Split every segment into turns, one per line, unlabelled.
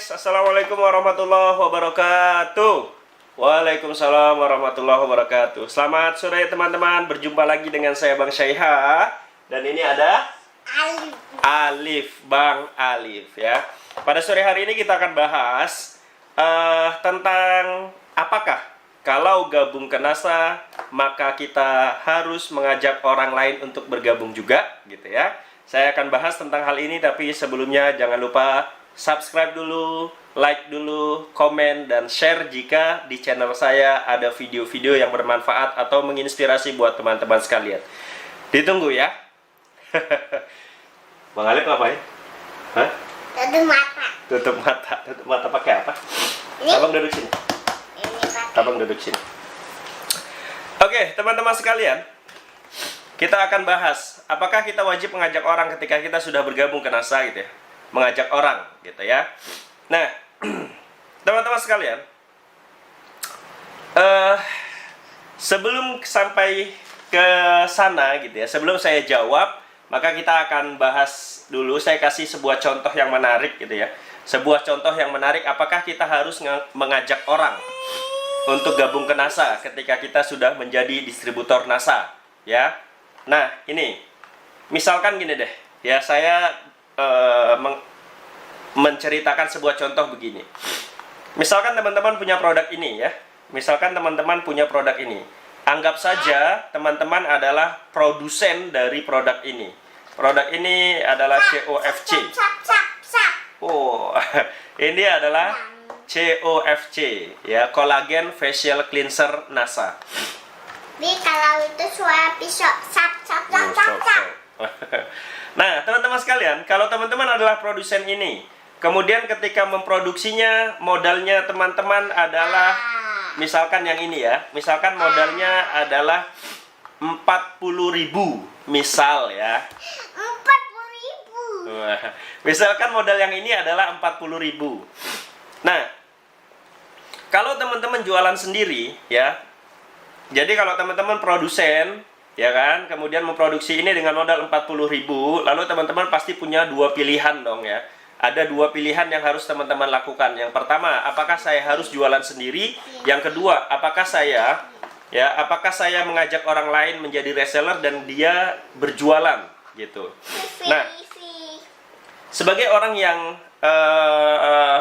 guys, assalamualaikum warahmatullahi wabarakatuh. Waalaikumsalam warahmatullahi wabarakatuh. Selamat sore teman-teman, berjumpa lagi dengan saya Bang Syaiha. Dan ini ada Alif, Bang Alif ya. Pada sore hari ini kita akan bahas tentang apakah kalau gabung ke NASA maka kita harus mengajak orang lain untuk bergabung juga gitu ya. Saya akan bahas tentang hal ini, tapi sebelumnya jangan lupa subscribe dulu, like dulu, komen, dan share jika di channel saya ada video-video yang bermanfaat atau menginspirasi buat teman-teman sekalian. Ditunggu ya. Bang Alif ngapain? Hah?
Tutup mata.
Tutup mata. Tutup mata pakai apa? Abang duduk sini. Abang duduk sini. Oke, teman-teman sekalian, kita akan bahas apakah kita wajib mengajak orang ketika kita sudah bergabung ke NASA gitu ya. Mengajak orang gitu ya. Nah, teman-teman sekalian, sebelum sampai ke sana gitu ya, sebelum saya jawab, maka kita akan bahas dulu. Saya kasih sebuah contoh yang menarik gitu ya. Sebuah contoh yang menarik, apakah kita harus mengajak orang untuk gabung ke NASA ketika kita sudah menjadi distributor NASA ya. Nah, ini misalkan gini deh ya, saya menceritakan sebuah contoh begini. Misalkan teman-teman punya produk ini ya. Misalkan teman-teman punya produk ini. Anggap saja teman-teman adalah produsen dari produk ini. Produk ini adalah COFC. Oh, ini adalah COFC ya, Collagen Facial Cleanser NASA.
Jadi kalau itu suara pisau sap.
Nah, teman-teman sekalian, kalau teman-teman adalah produsen ini, kemudian ketika memproduksinya, modalnya teman-teman adalah, misalkan yang ini ya, misalkan modalnya adalah 40.000, misal ya.
40.000.
Misalkan modal yang ini adalah 40.000. Nah, kalau teman-teman jualan sendiri ya, jadi kalau teman-teman produsen ya kan, kemudian memproduksi ini dengan modal 40.000, lalu teman-teman pasti punya dua pilihan dong ya. Ada dua pilihan yang harus teman-teman lakukan. Yang pertama, apakah saya harus jualan sendiri? Yang kedua, apakah saya mengajak orang lain menjadi reseller dan dia berjualan gitu. Nah, sebagai orang yang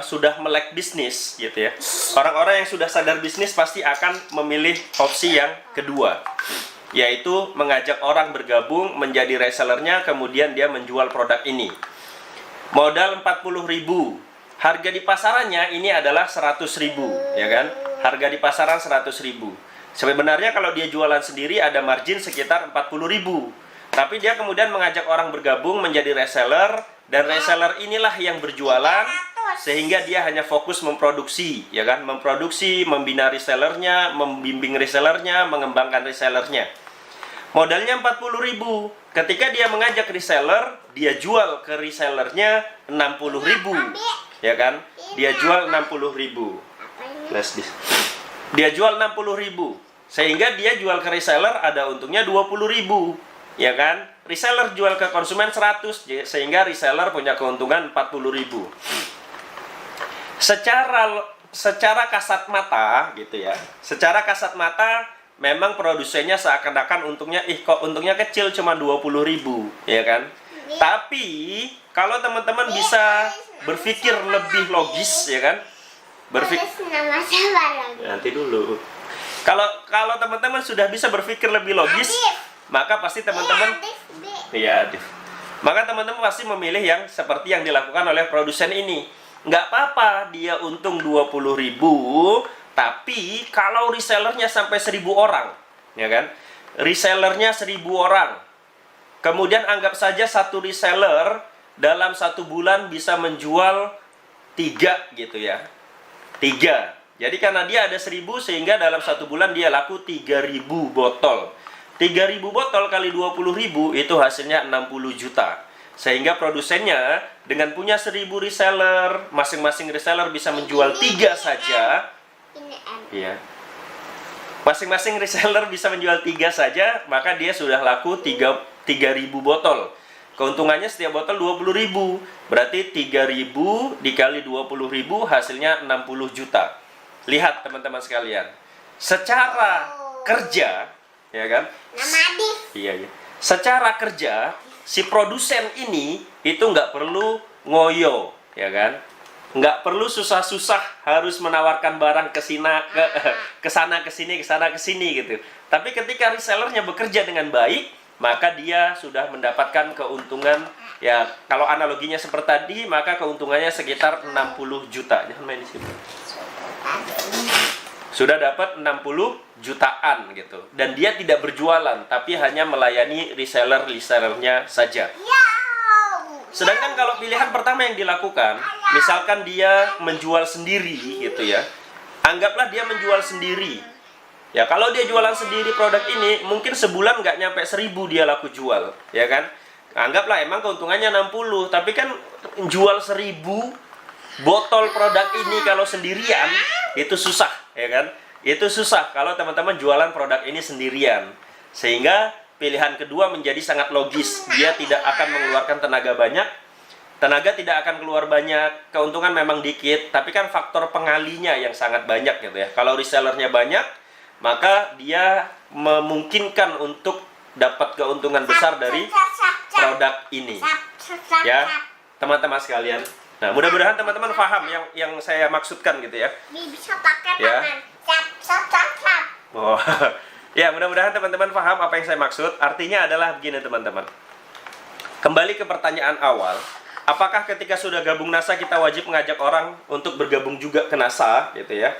sudah melek bisnis gitu ya, orang-orang yang sudah sadar bisnis pasti akan memilih opsi yang kedua, yaitu mengajak orang bergabung menjadi resellernya, kemudian dia menjual produk ini. Modal 40.000, harga di pasarannya ini adalah 100.000 ya kan, harga di pasaran 100.000. Sebenarnya kalau dia jualan sendiri ada margin sekitar 40.000, tapi dia kemudian mengajak orang bergabung menjadi reseller, dan reseller inilah yang berjualan, sehingga dia hanya fokus memproduksi ya kan, memproduksi, membina resellernya, membimbing resellernya, mengembangkan resellernya. Modalnya 40.000. Ketika dia mengajak reseller, dia jual ke resellernya 60.000 ya kan, dia jual 60.000. Dia jual 60.000, sehingga dia jual ke reseller ada untungnya 20.000 ya kan. Reseller jual ke konsumen 100, sehingga reseller punya keuntungan 40.000. Secara kasat mata gitu ya, secara kasat mata memang produsennya seakan-akan untungnya, kok untungnya kecil, cuma 20.000 ya kan. Tapi kalau teman-teman bisa berpikir lebih logis ya kan, nanti dulu. Kalau teman-teman sudah bisa berpikir lebih logis, maka pasti teman-teman maka teman-teman pasti memilih yang seperti yang dilakukan oleh produsen ini. Nggak apa-apa dia untung 20.000, tapi kalau resellernya sampai 1.000 orang ya kan, resellernya 1.000 orang, kemudian anggap saja satu reseller dalam 1 bulan bisa menjual 3 gitu ya, 3. Jadi karena dia ada 1.000, sehingga dalam 1 bulan dia laku 3.000 botol. 3.000 botol kali 20.000 itu hasilnya 60 juta. Sehingga produsennya dengan punya 1.000 reseller, masing-masing reseller bisa menjual 3 saja. Iya. Masing-masing reseller bisa menjual 3 saja, maka dia sudah laku 3.000 botol. keuntungannya setiap botol 20.000. Berarti 3.000 dikali 20.000 hasilnya 60 juta. Lihat teman-teman sekalian. Secara kerja, ya kan?
Nama Adif.
Iya, iya. Secara kerja, si produsen ini itu nggak perlu ngoyo, ya kan? Nggak perlu susah-susah harus menawarkan barang ke sana, ke sana, ke sini gitu. Tapi ketika resellernya bekerja dengan baik, maka dia sudah mendapatkan keuntungan, ya kalau analoginya seperti tadi, maka keuntungannya sekitar 60 juta. Jangan main di sini. Sudah dapat 60 jutaan gitu. Dan dia tidak berjualan, tapi hanya melayani resellernya saja. Sedangkan kalau pilihan pertama yang dilakukan, misalkan dia menjual sendiri gitu ya. Anggaplah dia menjual sendiri. Ya, kalau dia jualan sendiri produk ini, mungkin sebulan nggak nyampe 1.000 dia laku jual, ya kan? Anggaplah emang keuntungannya 60, tapi kan jual 1.000 botol produk ini kalau sendirian, itu susah, ya kan? Itu susah kalau teman-teman jualan produk ini sendirian. Sehingga pilihan kedua menjadi sangat logis. Dia tidak akan mengeluarkan tenaga banyak, tenaga tidak akan keluar banyak, keuntungan memang dikit, tapi kan faktor pengalinya yang sangat banyak gitu ya. Kalau resellernya banyak, maka dia memungkinkan untuk dapat keuntungan besar dari produk ini. Ya, teman-teman sekalian. Nah, mudah-mudahan teman-teman paham yang saya maksudkan gitu ya.
Bisa pakai
Ya.
tangan. Cap.
Oh. Ya, mudah-mudahan teman-teman paham apa yang saya maksud. Artinya adalah begini teman-teman. Kembali ke pertanyaan awal, apakah ketika sudah gabung NASA kita wajib mengajak orang untuk bergabung juga ke NASA gitu ya?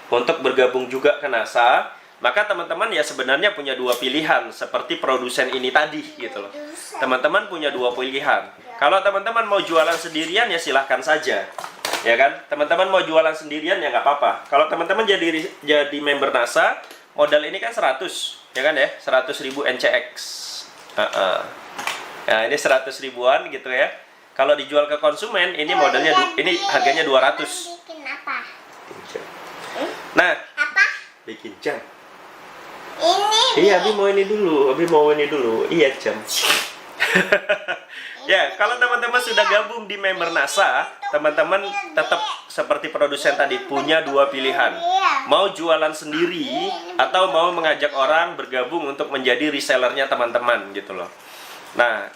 Untuk bergabung juga ke NASA, maka teman-teman ya sebenarnya punya dua pilihan seperti produsen ini tadi gitu loh. Teman-teman punya dua pilihan. Kalau teman-teman mau jualan sendirian ya silahkan saja. Ya kan? Teman-teman mau jualan sendirian ya nggak apa-apa. Kalau teman-teman jadi member NASA, modal ini kan 100, ya kan ya? 100.000 NCX. Nah, ini 100 ribuan gitu ya. Kalau dijual ke konsumen, ini modalnya ini harganya 200.
Bikin apa?
Nah,
Apa?
bikin jam.
Ini.
Iya, Abi mau ini dulu. Iya, jam. Ya, kalau teman-teman sudah gabung di member NASA, teman-teman tetap seperti produsen tadi punya dua pilihan. Mau jualan sendiri atau mau mengajak orang bergabung untuk menjadi resellernya teman-teman gitu loh. Nah,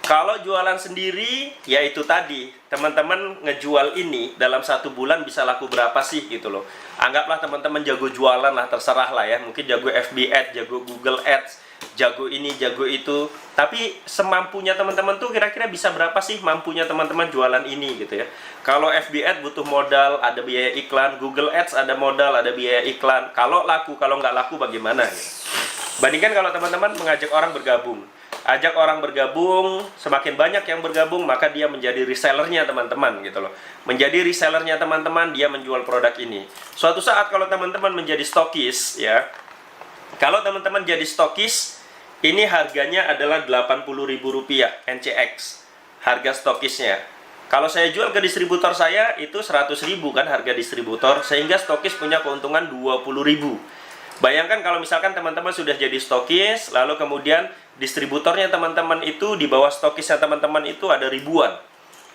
kalau jualan sendiri, ya itu tadi, teman-teman ngejual ini dalam 1 bulan bisa laku berapa sih gitu loh. Anggaplah teman-teman jago jualan lah, terserah lah ya. Mungkin jago FB Ads, jago Google Ads, jago ini, jago itu. Tapi semampunya teman-teman tuh kira-kira bisa berapa sih mampunya teman-teman jualan ini gitu ya. Kalau FB Ads butuh modal, ada biaya iklan. Google Ads ada modal, ada biaya iklan. Kalau laku, kalau nggak laku bagaimana gitu. Bandingkan kalau teman-teman mengajak orang bergabung. Ajak orang bergabung, semakin banyak yang bergabung, maka dia menjadi resellernya teman-teman gitu loh. Menjadi resellernya teman-teman, dia menjual produk ini. Suatu saat kalau teman-teman menjadi stokis, ya. Kalau teman-teman jadi stokis, ini harganya adalah Rp80.000 NCX. Harga stokisnya. Kalau saya jual ke distributor saya, itu 100.000 kan harga distributor, sehingga stokis punya keuntungan 20.000. Bayangkan kalau misalkan teman-teman sudah jadi stokis, lalu kemudian distributornya teman-teman itu di bawah stokisnya teman-teman itu ada ribuan.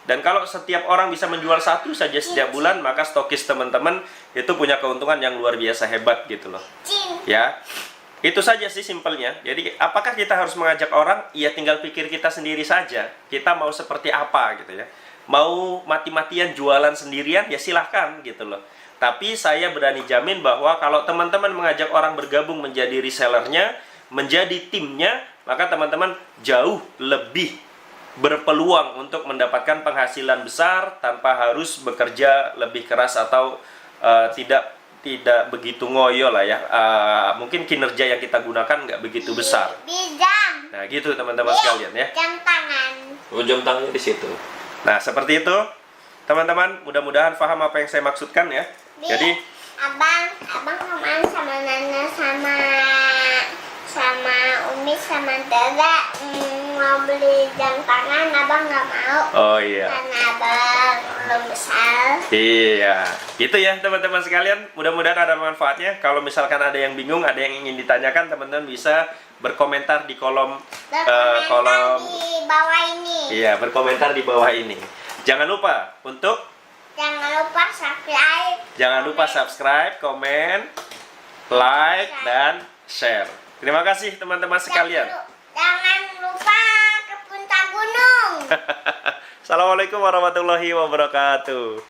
Dan kalau setiap orang bisa menjual satu saja setiap bulan, maka stokis teman-teman itu punya keuntungan yang luar biasa hebat gitu loh. Ya, itu saja sih simpelnya. Jadi apakah kita harus mengajak orang? Ya tinggal pikir kita sendiri saja. Kita mau seperti apa gitu ya. Mau mati-matian jualan sendirian ya silahkan gitu loh. Tapi saya berani jamin bahwa kalau teman-teman mengajak orang bergabung menjadi resellernya, menjadi timnya, maka teman-teman jauh lebih berpeluang untuk mendapatkan penghasilan besar tanpa harus bekerja lebih keras atau tidak begitu ngoyo lah ya. Mungkin kinerja yang kita gunakan nggak begitu besar.
Jam.
Nah gitu teman-teman sekalian ya.
Jam tangan.
Oh, jam tangannya di situ. Nah seperti itu teman-teman. Mudah-mudahan paham apa yang saya maksudkan ya. Jadi
abang kemarin sama Nana sama Umi sama Dada mau beli jam tangan, abang nggak mau.
oh iya.
Karena abang belum besar.
Iya, gitu ya teman-teman sekalian. Mudah-mudahan ada manfaatnya. Kalau misalkan ada yang bingung, ada yang ingin ditanyakan, teman-teman bisa berkomentar di kolom
Berkomentar
kolom
di bawah ini.
Iya, berkomentar di bawah ini. Jangan lupa untuk
Jangan lupa subscribe,
komen, like, dan share. Terima kasih teman-teman sekalian.
Jangan lupa ke puncak gunung.
Assalamualaikum warahmatullahi wabarakatuh.